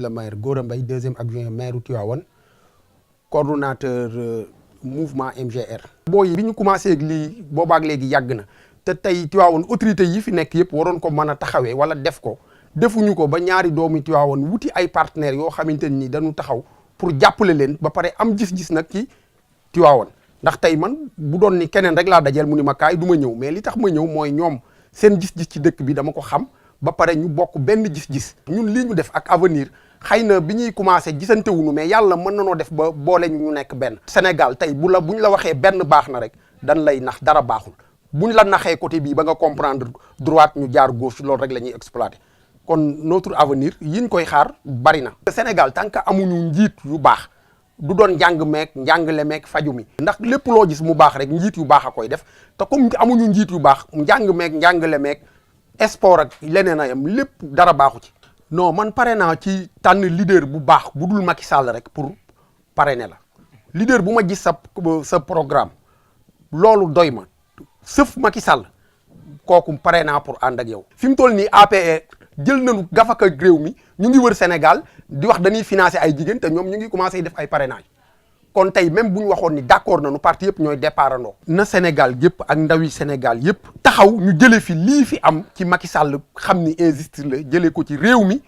le maire Gora Mbaye deuxième adjoint maire Tivaouane coordonnateur mouvement MGR. booy bi ñu commencé ak lii boobaak léegi yàgg na te tey Tivaouane autorité yi fi nekk yëpp waroon ko mën a taxawee wala def ko defuñu ko ba ñaari doomi Tivaouane wuti ay partenaires yoo xamante ni dañu taxaw pour jàppale leen ba pare am gis-gis nag ci Tivaouane ndax tey man bu doon ni keneen rek laa dajeel mu ni ma kaay du ma ñëw mais li tax ma ñëw mooy ñoom seen gis-gis ci dëkk bi dama ko xam ba pare ñu bokk benn gis-gis. ñun lii ñu def ak avenir xëy na bi ñuy commencé gisante wuñu mais yàlla mën na noo def ba boole ñu nekk benn. Sénégal tey buñ la waxee benn baax na rek dan lay nax dara baaxul buñ la naxee côté bii ba nga comprendre droite ñu jaar gauche loolu rek la ñuy exploiter kon notre avenir yiñ koy xaar bari na. Sénégal tant que amuñu njiit yu baax du doon njàng meek njàngale meek faju mi. ndax lépp loo gis mu baax rek njiit yu baax a koy def te comme amuñu njiit yu baax njàng meek njàngale meek sport ak leneen a yam lépp dara baaxu ci. non man pare naa ci tànn leader bu baax bu dul Macky Sall rek pour parrainer la leader bu ma gis sa programme loolu doy ma sëf Macky Sall kooku pare naa pour ànd ak yow. fi mu toll nii APR jël nañu gafaka réew mi ñu ngi wër Sénégal di wax dañuy financer ay jigéen te ñoom ñu ngi commencé def ay parrainage kon tey même bu ñu waxoon ni d'accord nañu parti yëpp ñooy départandoo. na Sénégal yëpp ak ndawi Sénégal yëpp taxaw ñu jëlee fi lii fi am ci Macky Sall xam ni injustice la jëlee ko ci réew mi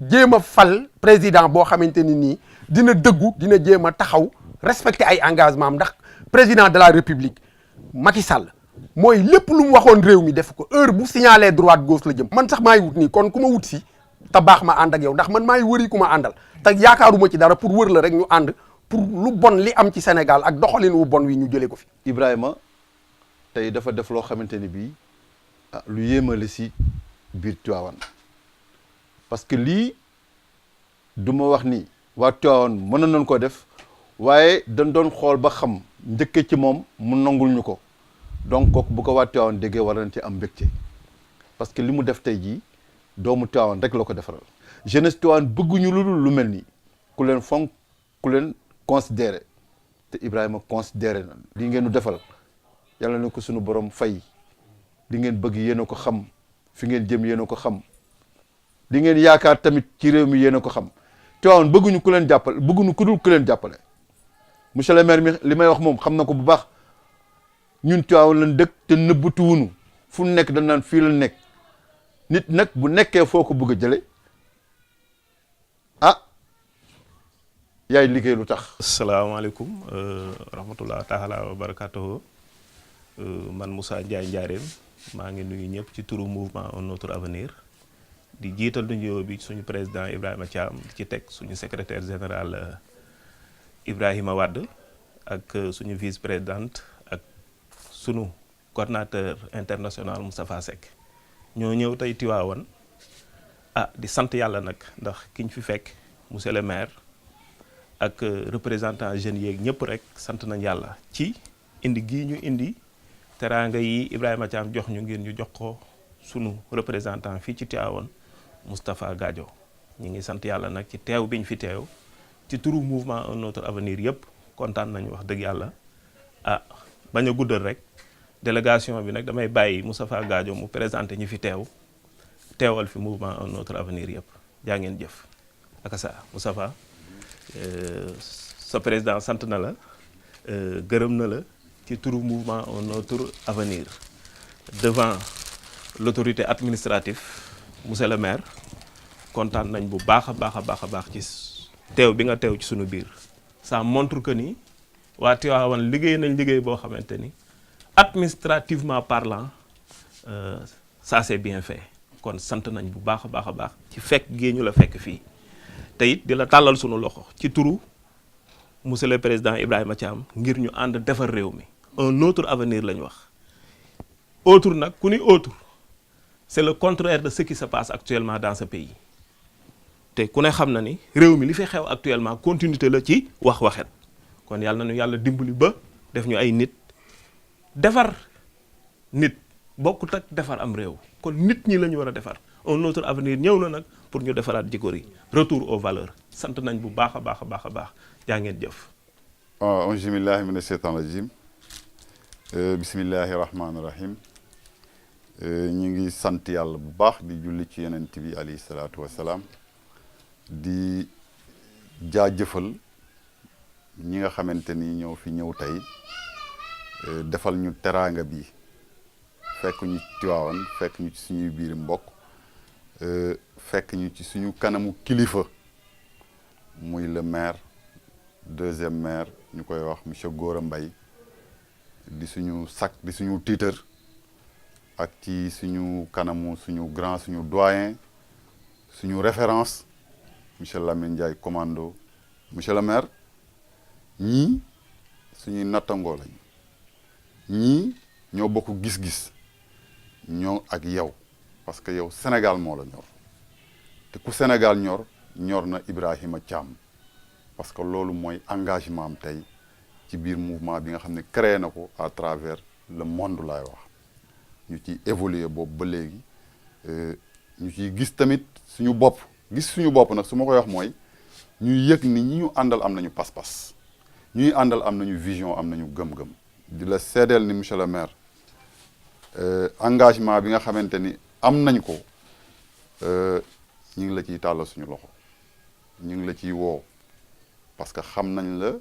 jéem a fal président boo xamante ni nii dina dëggu dina jéem a taxaw respecter ay engagement am ndax président de la République Macky Sall mooy lépp lu mu waxoon réew mi def ko heure bu signalé droite gauche la jëm. man sax maay wut nii kon ku ma wut si te baax ma ànd ak yow ndax man maay wëri ku ma àndal te yaakaaruma ci dara pour wër la rek ñu ànd. pour lu bon li am ci Sénégal ak doxalin wu bon wi ñu jëlee ko fi. Ibrahima tey dafa def loo xamante ni bii lu yéemale si biir Tivaouane parce que lii du ma wax ni waa Tivaouane mënoon nañ ko def waaye dañ doon xool ba xam njëkke ci moom mu nangul ñu ko donc kooku bu ko waa Tivaouane déggee war nañ ci am mbégte parce que li mu def tey jii doomu Tivaouane rek la ko defaral jeunesse Tivaouane bëgguñu lu mel nii ku leen fonk ku leen considéré te Ibrahima considéré na li ngeen nu defal yàlla na ko suñu borom fay li ngeen bëgg yéen a ko xam fi ngeen jëm yéen a ko xam li ngeen yaakaar tamit ci réew mi yéen a ko xam Tivaouane bëgguñu ku leen jàppale bëgguñu ku dul ku leen jàppale monsieur le maire mi li may wax moom xam na ko bu baax ñun Tivaouane lañ dëkk te nëbbatu wuñu fu nekk dañ naan fii la nekk nit nag bu nekkee foo ko bëgg a jële yaay liggéey lu tax. asalaamaaleykum rahmatullah taala wa barakatuhu man Moussa Ndiaye Ndiarème maa ngi nuyu ñëpp ci turu mouvement Un Autre Avenir di jiital nuyoo bi suñu président Ibrahima Thiam di ci teg suñu secrétaire général Ibrahima Wade ak suñu vice présidente ak suñu coordinateur international Moustapha Seck ñoo ñëw tey Tivaouane di sant yàlla nag ndax kiñ fi fekk monsieur le maire. ak représentant jeunes yeeg ñëpp rek sant nañ yàlla ci indi gii ñu indi teraanga yi Ibrahima Thiam jox ñu ngir ñu jox ko sunu représentant fii ci Tivaouane Moustapha Gadio ñi ngi sant yàlla nag ci teew biñ fi teew ci turu mouvement Un Autre Avenir yëpp kontaan nañu wax dëgg yàlla bañ a guddal rek délégation bi nag damay bàyyi Moustapha Gadio mu présenté ñi fi teewal fi mouvement Un Autre Avenir yëpp jaa ngeen jëf ak sa Moustapha sa président sant na la gërëm na la ci turu mouvement Un Autre Avenir devant l'autorité administrative monsieur le maire kontaan nañ bu baax a baax ci teew bi nga teew ci sunu biir ça montre que ni waa Tivaouane liggéey nañ liggéey boo xamante ni administrativement parlant ça c'est bien fait kon sant nañ bu baax a baax ci fekk gée ñu la fekk fii te it di la tàllal sunu loxo ci turu monsieur le président Ibrahima Thiam ngir ñu ànd defar réew mi un autre avenir la ñu wax autre nag ku ni autre c'est le contraire de ce qui se passe actuellement dans ce pays te ku ne xam na ni réew mi li fi xew actuellement continuité la ci waxet kon yàlla nañu yàlla dimbali ba def ñu ay nit defar nit bokkut ak defar am réew kon nit ñi la ñu war a defar un autre avenir ñëw na nag pour ñu defaraat jikko yi retour aux valeurs sant nañ bu baax a baax jaa ngeen jëf. auzu billahi mina sheytaan rajim bismillahi rahmaani rahim ñu ngi sant yàlla bu baax di julli ci yonent bi alayhi salaatu wasalaam di jaajëfal ñi nga xamante ni ñoo fi ñëw tey defal ñu teraanga bi fekk ñu Tiwaawan fekk ñu ci suñuy biir mbokk fekk ñu ci suñu kanamu kilifa muy le maire deuxième maire ñu koy wax monsieur Gora Mbaye di suñu sac di suñu titre ak ci suñu kanamu suñu grand suñu doyen suñu référence monsieur Lamine Ndiaye commando monsieur le maire ñii suñuy nattangoo lañ ñii ñoo bokk gis-gis ñoo ak yow parce que yow Sénégal moo la ñor te ku Sénégal ñor na Ibrahima Thiam parce que loolu mooy engagement am tey ci biir mouvement bi nga xam ne créé na ko à travers le monde laay wax ñu ciy évoluer boobu ba léegi ñu ciy gis tamit suñu bopp nag su ma koy wax mooy ñuy yëg ni ñi ñu àndal am nañu pas-pas ñuy àndal am nañu vision am nañu gëm-gëm di la seedeel ni monsieur le maire engagement bi nga xamante ni am nañ ko ñu ngi la ciy tàllal suñu loxo ñu ngi la ciy woo parce que xam nañ la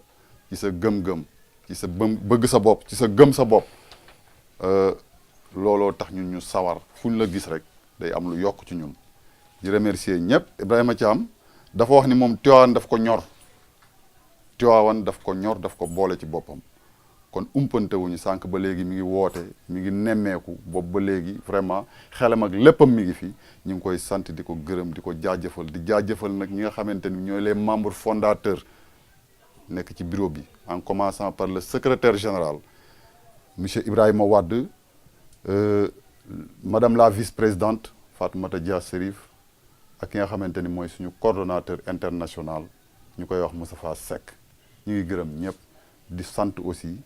ci sa gëm-gëm ci sa bëgg sa bopp ci sa gëm sa bopp looloo tax ñun ñu sawar fuñ la gis rek day am lu yokk ci ñun di remercier ñëpp Ibrahima Thiam dafa wax ni moom Tiwaawan daf ko ñor daf ko boole ci boppam kon umpante wuñu sànq ba léegi mi ngi woote mi ngi nemmeeku boobu ba léegi vraiment xelam ak léppam mi ngi fi ñu ngi koy sant di ko gërëm di ko jaajëfal di jaajëfal nag ñi nga xamante ni ñooy les membres fondateurs nekk ci bureau bi en commençant par le secrétaire général monsieur Ibrahima Wade madame la vice-présidente Fatoumata Dia Serif ak ki nga xamante ni mooy suñu coordonnateur international ñu koy wax Moustapha Seck ñu ngi gërëm ñëpp di sant aussi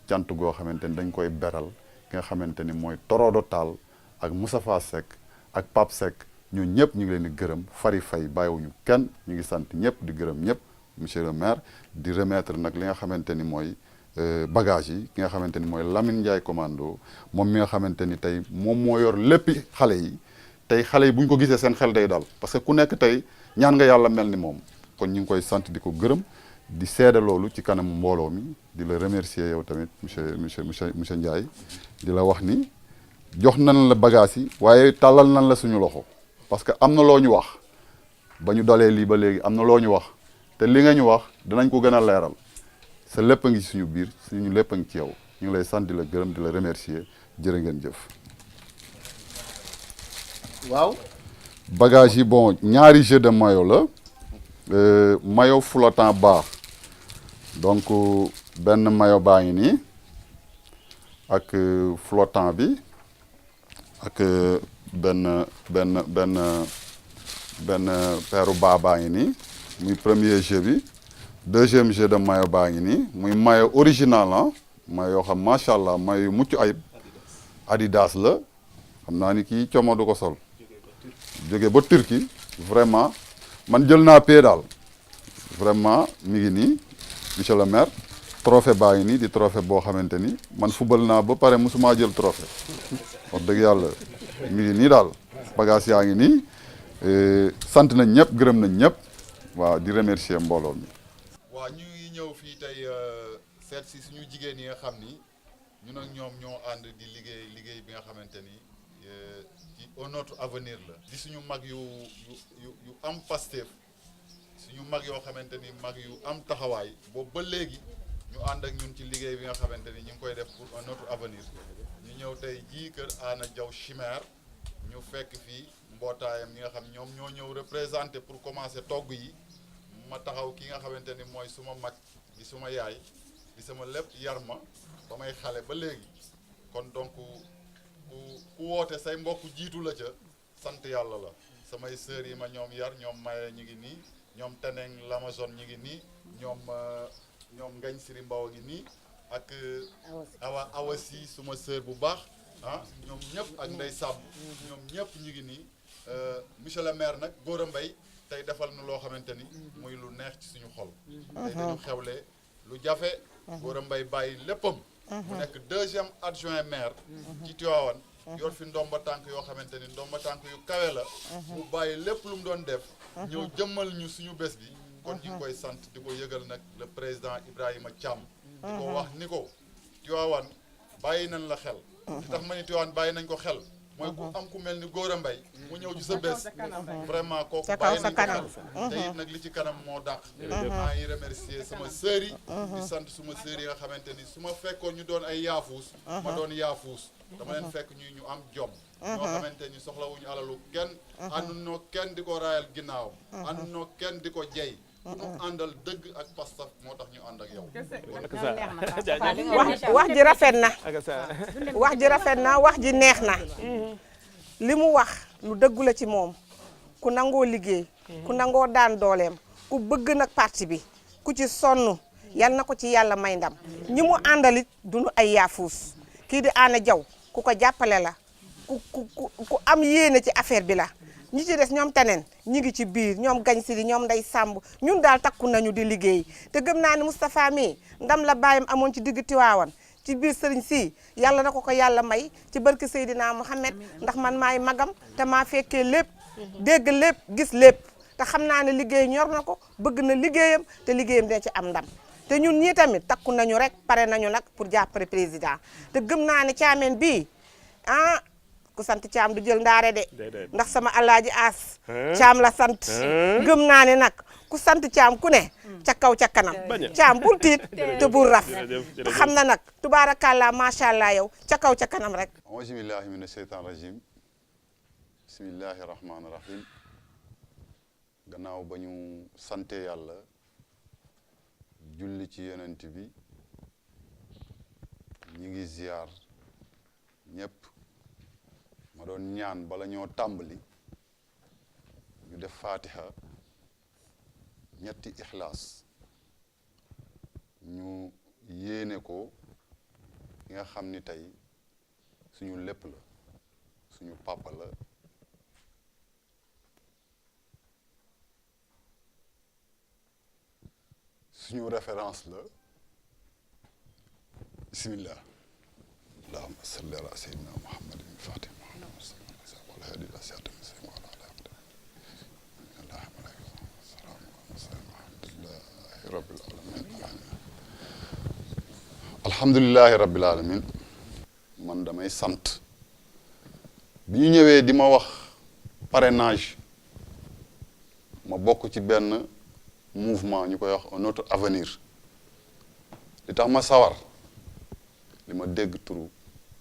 cant goo xamante ni dañ koy beral ki nga xamante ni mooy Torodo Tall ak Moustapha Seck ak Pape Seck ñoo ñëpp ñu ngi leen di gërëm Fari Faye bàyyiwuñu kenn ñu ngi sant ñëpp di gërëm ñëpp monsieur le maire di remettre nag li nga xamante ni mooy bagage yi ki nga xamante ni mooy Lamine Ndiaye commando moom mi nga xamante ni tey moom moo yor léppi xale yi tey xale yi bu ñu ko gisee seen xel day dal parce que ku nekk tey ñaan nga yàlla mel ni moom kon ñu ngi koy sant di ko gërëm di seede loolu ci kanamu mbooloo mi di la remercier yow tamit monsieur Ndiaye di la wax ni jox nañ la bagage yi waaye tàllal nañ la suñu loxo parce que am na loo ñu wax ba ñu dalee lii ba léegi am na loo ñu wax te li nga ñu wax dinañ ko gën a leeral sa lépp a ngi suñu biir suñu lépp a ngi ci yow ñu ngi lay sant di la gërëm di la remercier jërë ngeen jëf. waaw bagage yi bon ñaari jeu de maillot la maillot flottant baax donc benn maillot baa ngi nii ak flottant bi ak benn peeru baa ngi nii muy premier jeu bi deuxième jeu de maillot baa ngi nii muy maillot original ah maillot yoo xam macha allah maillot yu mucc ayib Adidas la xam naa ni kii coomo du ko sol jóge ba Turquie vraiment man jël naa pay daal vraiment mi ngi nii monsieur le maire trophée baa ngi nii di trophée boo xamante ni man fubal naa ba pare musuma jël trophée wax dëgg yàlla mi ngi nii daal bagage yaa ngi nii sant nañ ñëpp gërëm nañ ñëpp waaw di remercier mbooloo mi. waaw ñu ngi ñëw fii tey seet si suñu jigéen yi nga xam ni ñun ak ñoom ñoo ànd di liggéey bi nga xamante ni ci notre avenir la. di suñu mag yu am Pastef suñu mag yoo xamante ni mag yu am taxawaay boobu ba léegi ñu ànd ak ñun ci liggéey bi nga xamante ni ñu ngi koy def pour notre avenir ñu ñëw tey jii kër Anna Diaw Chimère ñu fekk fii mbootaayam ñi nga xam ñoom ñoo ñëw représenté pour commencer togg yi. ma taxaw ki nga xamante ni mooy suma mag di suma yaay di sama lépp yar ma ba may xale ba léegi kon donc ku woote say mbokk jiitu la ca sant yàlla la samay sœurs yi ma ñoom yar ñoom maye ñu ngi nii ñoom teneng l'Amazone ñu ngi nii ñoom ngañ siri mbaw a ngi nii ak awasi suma sœur bu baax ah ñoom ñëpp ak ndey sàmm ñoom ñëpp ñu ngi nii monsieur le maire nag Gora Mbaye tey defal nu loo xamante ni muy lu neex ci suñu xol tey dañu xewle lu jafe Gora Mbaye bàyyi léppam mu nekk deuxième adjoint maire ci Tivaouane yor fi ndomba tànk yoo xamante ni ndomba tànk yu kawe la mu bàyyi lépp lu mu doon def ñëw jëmmal ñu suñu bés bi kon ñu ngi koy sant di ko yëgal nag le président Ibrahima Thiam di ko wax ni ko Tivaouane bàyyi nañ la xel li tax ma ni Tivaouane bàyyi nañ ko xel mooy ku am ku mel ni Gora Mbaye mu ñëw ci sa bés vraiment kooku bàyyi nañ ko xel te it nag li ci kanam moo dàq maa ngi remercier sama sœur yi di sant suma sœur yi nga xamante ni su ma fekkoon ñu doon ay yaafuus ma doon yaafuus dama leen fekk ñu am jom ñoo xamante ni soxlawuñu alalu kenn àndunoo kenn di ko raayal ginnaaw àndunoo kenn di ko jey ku ñu àndal dëgg ak pastaf moo tax ñu ànd ak yow wax ji rafet na wax ji rafet na wax ji neex na li mu wax lu dëggu la ci moom ku nangoo liggéey ku nangoo daan dooleem ku bëgg nag parti bi ku ci sonn yal na ko ci yàlla may ndam ñi mu àndalit duñu ay yaafuus kii di Anna Diaw ku ko jàppale la ku am yéene ci affaire bi la ñi ci des ñoom taneen ñi ngi ci biir ñoom gañ si di ñoom nday sàmb ñun daal takku nañu di liggéey te gëm naa ne Moustapha mi ndam la bàyyam amoon ci digg Tiwaawan ci biir sëriñ si yàlla na ko yàlla may ci barke Seydina Mohamed ndax man maay magam te maa fekkee lépp dégg lépp gis lépp te xam naa ne liggéey ñor na ko bëgg na liggéeyam te liggéeyam dina ci am ndam te ñun ñii tamit takku nañu rek pare nañu nag pour jàppale président te gëm naa ne caameen bii ku sant caam du jël ndaare de ndax sama alaaji aas caam la sant gëm naa ne nag ku sant caam ku ne ca kaw ca kanam caam bul tiit te bul raf te xam na nag tubaarakàllaa macha allah yow ca kaw ca kanam rek auzu billahi mina sheytaan rajim bismillahi rahmaani rahim gannaaw ba ñu sante yàlla julli ci yonent bi ñi ngi ziar ñëpp ma doon ñaan bala ñoo tàmbali ñu def fatiha ñetti ixlaas ñu yéene ko ki nga xam ni tey suñu lépp la suñu papa la suñu référence la bismillah allahumma salli ala sayyidina muhammadin fatih alhamdulillahi rabbil alamin man damay sant bi ñu ñëwee di ma wax parrainage ma bokk ci benn mouvement ñu koy wax un autre avenir li tax ma sawar li ma dégg turu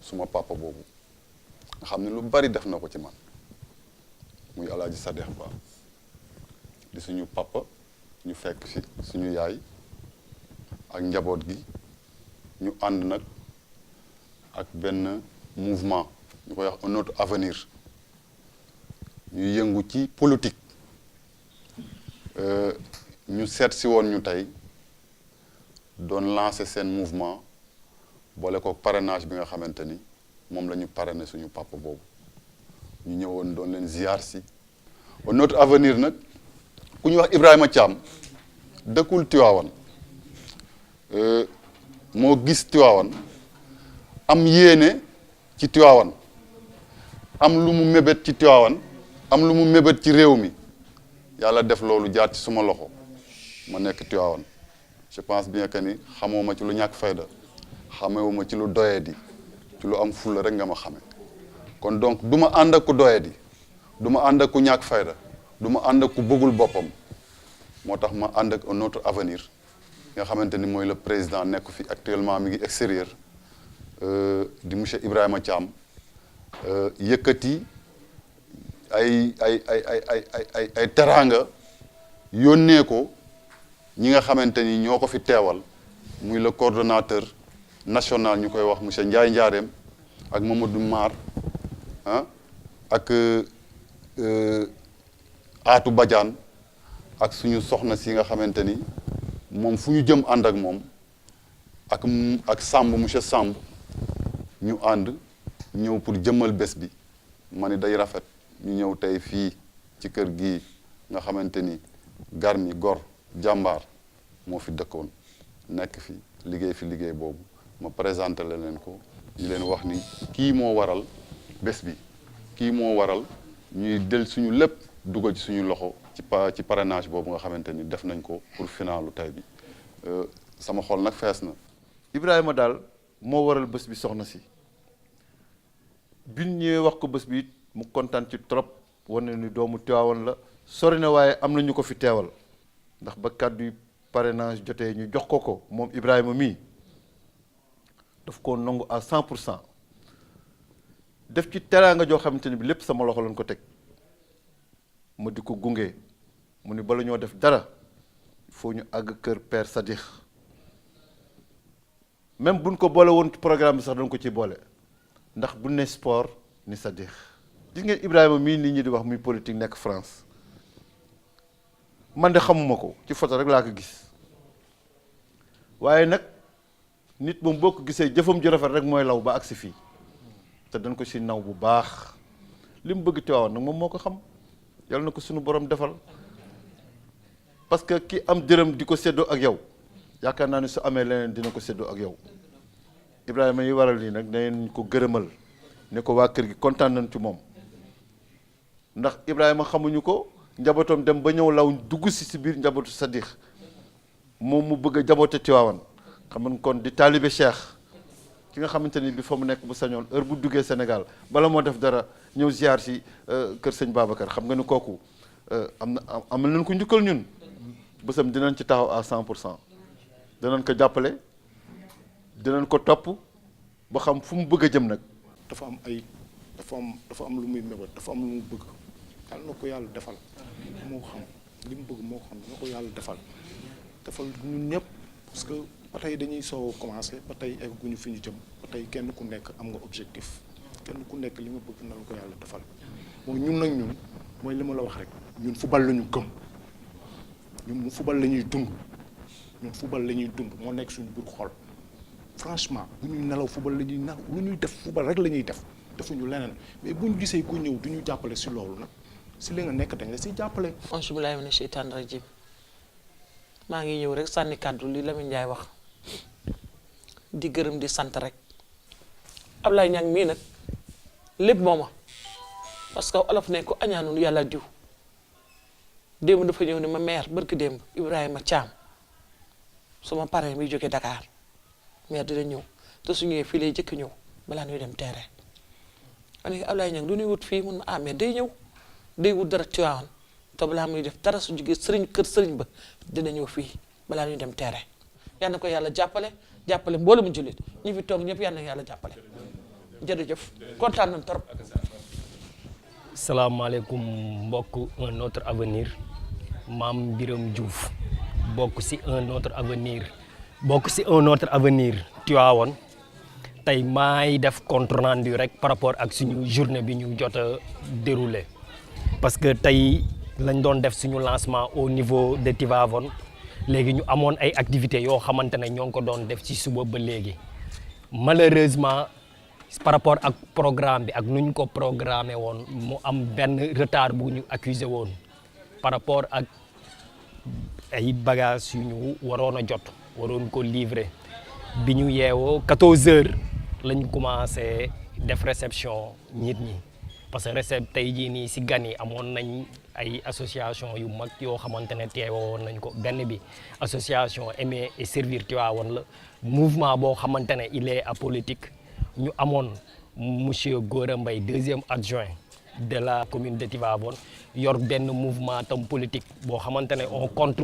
suma papa boobu nga xam ne lu bari def na ko ci man muy alaaji Sadex Ba di suñu papa ñu fekk fi suñu yaay ak njaboot gi ñu ànd nag ak benn mouvement ñu koy wax un autre avenir ñu yëngu ci politique ñu seet si woon ñu tey doon lancer seen mouvement boole ko parrainage bi nga xamante ni moom la ñu parrainé suñu papa boobu ñu ñëwoon doon leen ziar si un autre avenir nag ku ñu wax Ibrahima Thiam dëkkul Tiwaawan moo gis Tiwaawan am yéene ci Tiwaawan am lu mu mébét ci Tiwaawan am lu mu mébét ci réew mi yàlla def loolu jaar ci suma loxo ma nekk Tiwaawan je pense bien que ni xamoo ma ci lu ñàkk fayda xamewu ma ci lu doyadi ci lu am fulla rek nga ma xame kon donc du ma ànd ak ku doyadi du ma ànd ak ku ñàkk fayda du ma ànd ak ku bëggul boppam moo tax ma ànd ak un autre avenir nga xamante ni mooy le président nekk fi actuellement mi ngi extérieur di monsieur Ibrahima Thiam yëkkati ay teraanga yónnee ko ñi nga xamante ni ñoo ko fi teewal muy le coordonnateur national ñu koy wax monsieur Ndiaye Ndiarème ak Mamadou Mar ak Atou Badiane ak suñu soxna si nga xamante ni moom fu ñu jëm ànd ak moom ak Samb monsieur Samb ñu ànd ñëw pour jëmmal bés bi ma ni day rafet ñu ñëw tey fii ci kër gi nga xamante ni Garmi Gor jàmbaar moo fi dëkkoon nekk fi liggéey boobu ma présenté leen ko ñu leen wax ni kii moo waral bés bi kii moo waral ñuy del suñu lépp dugal ci suñu loxo ci parrainage boobu nga xamante ni def nañ ko pour finalu tey bi sama xol nag fees na. Ibrahima daal moo waral bés bi soxna si biñ ñëwee wax ko bés bi mu kontaan ci trop wane ni doomu Tiwaawan la sori na waaye am na ñu ko fi teewal ndax ba kàddu parrainage jotee ñu jox ko moom Ibrahima mii daf ko nangu à 100% def ci teraanga joo xamante ni bi lépp sama loxo lañ ko teg ma di ko gunge mu ni bala ñoo def dara il faut ñu àgg kër Père Sadikh même buñ ko boole woon ci programme bi sax dañ ko ci boole ndax bu ne sport ni Sadikh gis ngeen Ibrahima mii nit ñi di wax muy politique nekk France man de xamuma ko ci photo rek laa ko gis waaye nag nit moom boo ko gisee jëfam ju rafet rek mooy law ba agsi fii te dañ ko si naw bu baax li mu bëgg Tiwaawan nag moom moo ko xam yàlla na ko suñu borom defal parce que ki am dërëm di ko séddoo ak yow yaakaar naa ne su amee leneen dina ko séddoo ak yow Ibrahima yi waral lii nag dañ ko gërëmal ne ko waa kër gi kontaan nañ ci moom ndax Ibrahima xamuñu ko njabootam dem ba ñëw law dugg si biir njabootu Sadikh moom mu bëgg a jaboote Tiwaawan xam nga kon di taalibe Cheikh ki nga xamante ni bi fa mu nekk bu sañoon heure bu duggee Sénégal bala moo def dara ñëw ziar si kër sëñ Babacar xam nga ni kooku amal nañ ko njukkal ñun bésam dinañ ci taxaw à 100% dinañ ko jàppale dinañ ko topp ba xam fu mu bëgg a jëm nag. dafa am lu muy mébét dafa am lu mu bëgg yàlla na ko yàlla defal moo xam li mu bëgg moo xam na ko yàlla defal ñun ñëpp parce que ba tey dañuy soo commencé ba tey egguñu fi ñu jëm ba tey kenn ku nekk am nga objectif kenn ku nekk li nga bëgg na la ko yàlla defal mooy ñun nag ñun mooy li ma la wax rek ñun football la ñu gëm ñun football la ñuy dund ñun football la ñuy dund moo nekk suñu biir xol franchement bu ñuy nelaw football la ñuy nelaw lu ñuy def football rek la ñuy def defuñu leneen mais bu ñu gisee ku ñëw du ñu jàppale si loolu nag si li nga nekk dañ la si jàppale. auzu billaahi mina sheytaani rajiim maa ngi ñëw rek sànni kàddu li Lamine Ndiaye wax di gërëm di sant rek Ablaye Niang mii nag lépp mooma parce que olof ne ko añaanul yàlla diw démb dafa ñëw ne ma maire barki démb Ibrahima Thiam suma parrain mi jóge Dakar maire dina ñëw te su ñëwee fii lay jëkk ñëw balaa ñuy dem terrain ma ne Ablaye Niang du ñuy wut fii mun ma mais day ñëw day wut dara Tiwaawan te balaa muy def dara su jógee kër sëriñ ba dina ñëw fii balaa ñuy dem terrain yal na ko yàlla jàppale mbooloo mu jullit ñi fi toog ñëpp yal na yàlla jàppale jërëjëf kontaan nañ trop. salaamaaleykum mbokk un autre avenir maam Biram Diouf bokk si un autre avenir Tiwaawan tey maay def compte rendu rek par rapport ak suñu journée bi ñu jot a déroulé parce que tey lañ doon def suñu lancement au niveau de Tivaouane léegi ñu amoon ay activités yoo xamante ne ñoo ngi ko doon def ci suba ba léegi malheureusement par rapport ak programme bi ak nu ñu ko programmé woon mu am benn retard bu ñu accusé woon par rapport ak ay bagages yu ñu waroon a jot waroon ko livrer bi ñu yeewoo 14 heures lañ commencé def réception nit ñi parce que tey jii nii si gan yi amoon nañ ay association yu mag yoo xamante ne teewoon nañ ko benn bi association Aimer et Servir Tivaouane la mouvement boo xamante ne il est apolitique ñu amoon monsieur Gora Mbaye deuxième adjoint de la commune de Tivaouane yor benn mouvement tam politique boo xamante ne on compte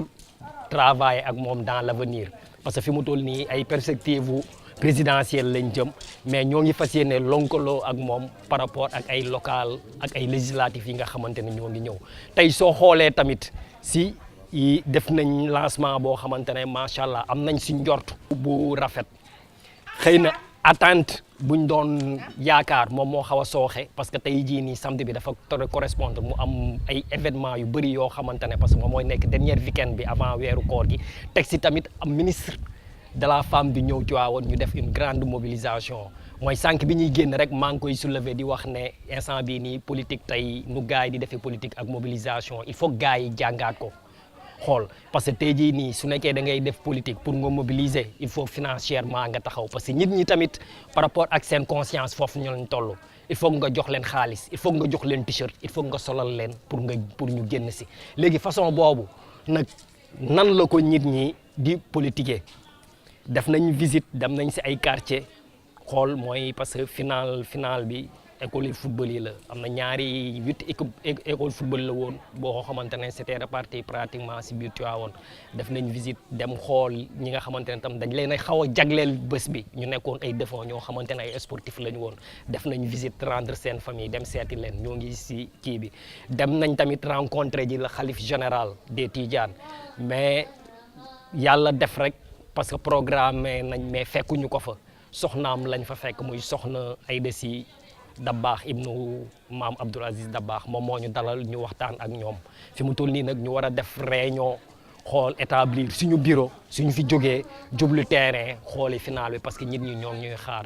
travailler ak moom dans l'avenir parce que fi mu toll nii ay perspectives présidentielles lañ jëm mais ñoo ngi fas yéene lonkaloo ak moom par rapport ak ay local ak ay législatives yi nga xamante ne ñoo ngi ñëw tey soo xoolee tamit si def nañ lancement boo xamante ne macha allah am nañ si njort bu rafet xëy na attente buñ doon yaakaar moom moo xaw a sooxe parce que tey jii nii samedi bi dafa correspondre mu am ay événements yu bëri yoo xamante ne parce que moom mooy nekk dernier week-end bi avant weeru koor gi teg si tamit am ministre de la femme bi ñëw Tivaouane ñu def une grande mobilisation mooy sànq bi ñuy génn rek maa ngi koy soulever di wax ne instant bii nii politique tey nu gars yi di defee politique ak mobilisation il faut gars yi jàngaat ko xool parce que tey jii nii su nekkee da ngay def politique pour nga mobiliser il faut financièrement nga taxaw parce que nit ñi tamit par rapport ak seen conscience foofu ñu lañ toll il faut nga jox leen xaalis il faut nga jox leen t-shirt il faut nga solal leen pour ñu génn si léegi façon boobu nag nan la ko nit ñi di politiquer def nañ visite dem nañ si ay quartier xool mooy parce que final bi école football yi la am na ñaari 8 école football la woon boo xamante ne c'était réparti pratiquement si biir Tivaouane def nañ visite dem xool ñi nga xamante ne tam dañ leen a xaw a jagleel bés bi ñu nekkoon ay défense ñoo xamante ne ay sportif la ñu woon def nañ visite rendre seen famille dem seeti leen ñoo ngi si kii bi dem nañ tamit rencontrer ji la xalif général des Tidianes mais yàlla def rek parce que programme nañ mais fekkuñu ko fa soxnaam lañ fa fekk muy soxna Aïda Sy Dabakh ibnu maam Abdoul Aziz Dabakh moom moo ñu dalal ñu waxtaan ak ñoom fi mu toll nii nag ñu war a def réunion xool établir suñu bureau suñu fi jógee jublu terrain xooli final bi parce que nit ñi ñoom ñuy xaar.